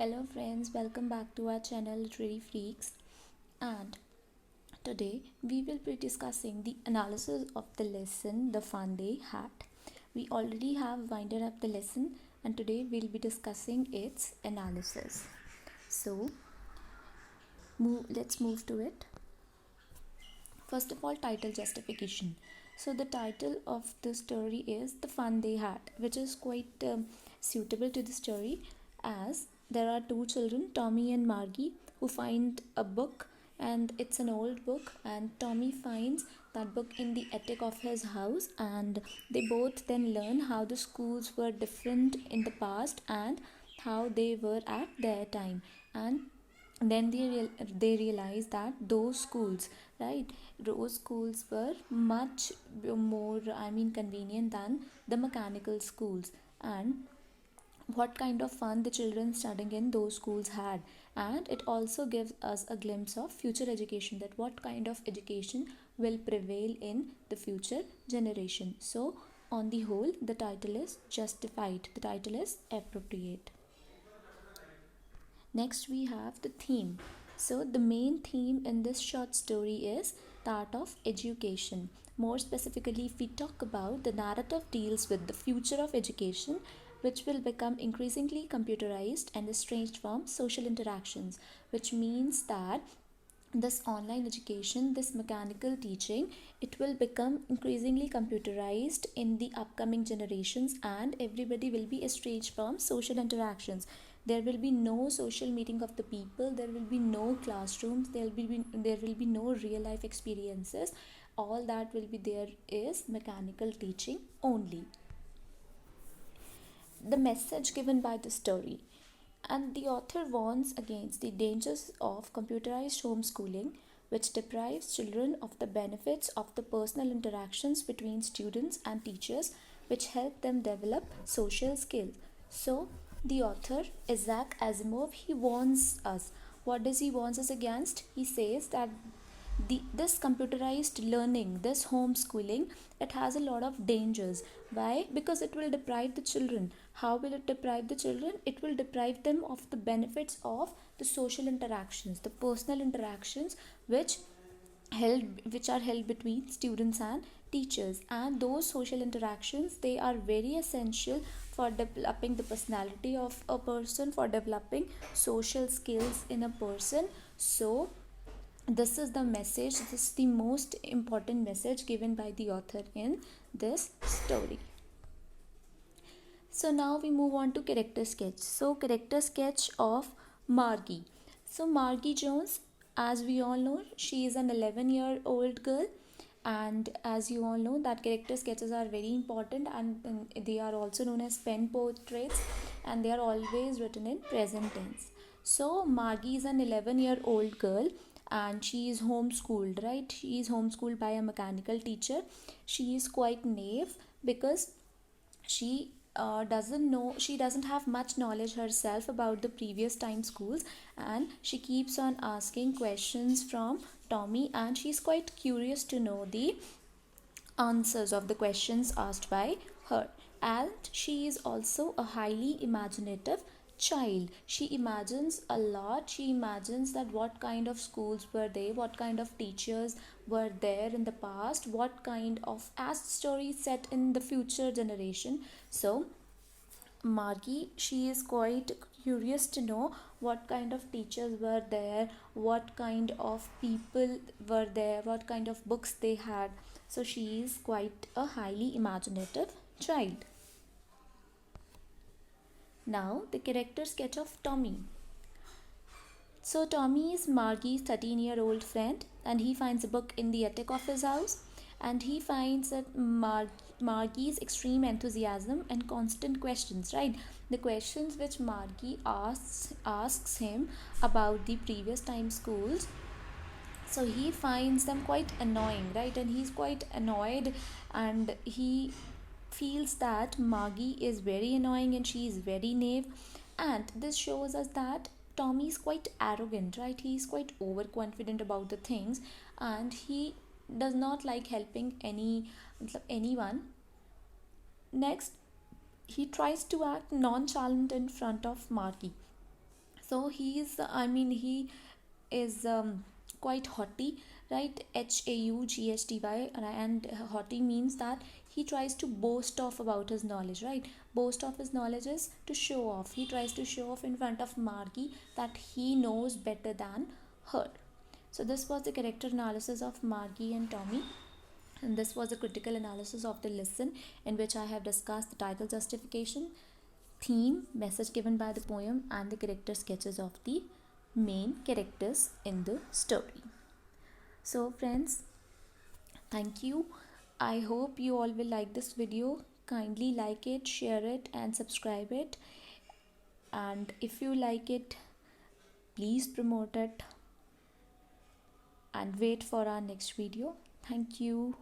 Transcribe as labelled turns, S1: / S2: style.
S1: Hello friends, welcome back to our channel Literary Freaks, and today we will be discussing the analysis of the lesson The Fun They Had. We already have winded up the lesson and today we'll be discussing its analysis. So let's move to it. First of all, title justification. So the title of the story is The Fun They Had, which is quite suitable to the story as there are two children, Tommy and Margie, who find a book, and it's an old book, and Tommy finds that book in the attic of his house, and they both then learn how the schools were different in the past and how they were at their time. And then they realize that those schools were much more, convenient than the mechanical schools, and what kind of fun the children studying in those schools had. And it also gives us a glimpse of future education, that what kind of education will prevail in the future generation. So on the whole, the title is justified, the title is appropriate. Next, we have the theme. So, the main theme in this short story is that of education. More specifically, if we talk about, the narrative deals with the future of education, which will become increasingly computerized and estranged from social interactions, which means that this online education, this mechanical teaching, it will become increasingly computerized in the upcoming generations, and everybody will be estranged from social interactions. There will be no social meeting of the people, there will be no classrooms, there will be no real life experiences. All that will be there is mechanical teaching only. The message given by the story, and the author warns against the dangers of computerized homeschooling, which deprives children of the benefits of the personal interactions between students and teachers, which help them develop social skills. So, the author, Isaac Asimov, he warns us. What does he warn us against? He says that this computerized learning, this homeschooling, it has a lot of dangers. Why? Because it will deprive the children. How will it deprive the children? It will deprive them of the benefits of the social interactions, the personal interactions, which are held between students and teachers. And those social interactions, they are very essential for developing the personality of a person, for developing social skills in a person. So this is the message, this is the most important message given by the author in this story. So now we move on to character sketch. So character sketch of Margie. So Margie Jones, as we all know, she is an 11-year-old girl, and as you all know that character sketches are very important, and they are also known as pen portraits, and they are always written in present tense. So Margie is an 11-year-old girl, and she is homeschooled, right? She is homeschooled by a mechanical teacher. She is quite naive because she doesn't have much knowledge herself about the previous time schools, and she keeps on asking questions from Tommy, and she's quite curious to know the answers of the questions asked by her. And she is also a highly imaginative child. She imagines a lot. She imagines that what kind of schools were they, what kind of teachers were there in the past, what kind of as stories set in the future generation. So Margie, she is quite curious to know what kind of teachers were there, what kind of people were there, what kind of books they had. So she is quite a highly imaginative child. Now, the character sketch of Tommy. So Tommy is Margie's 13-year-old friend, and he finds a book in the attic of his house, and he finds that Margie's extreme enthusiasm and constant questions, right? The questions which Margie asks him about the previous time schools, so he finds them quite annoying, right? And he's quite annoyed, and he feels that Margie is very annoying and she is very naive. And this shows us that Tommy is quite arrogant, right? He is quite overconfident about the things, and he does not like helping anyone. Next, he tries to act nonchalant in front of Margie. So he is quite haughty, right? Haughty, and haughty means that he tries to boast off about his knowledge, right? Boast of his knowledge is to show off. He tries to show off in front of Margie that he knows better than her. So this was the character analysis of Margie and Tommy, and this was a critical analysis of the lesson, in which I have discussed the title justification, theme, message given by the poem, and the character sketches of the main characters in the story. So friends, thank you. I hope you all will like this video. Kindly like it, share it, and subscribe it. And if you like it, please promote it and wait for our next video. Thank you.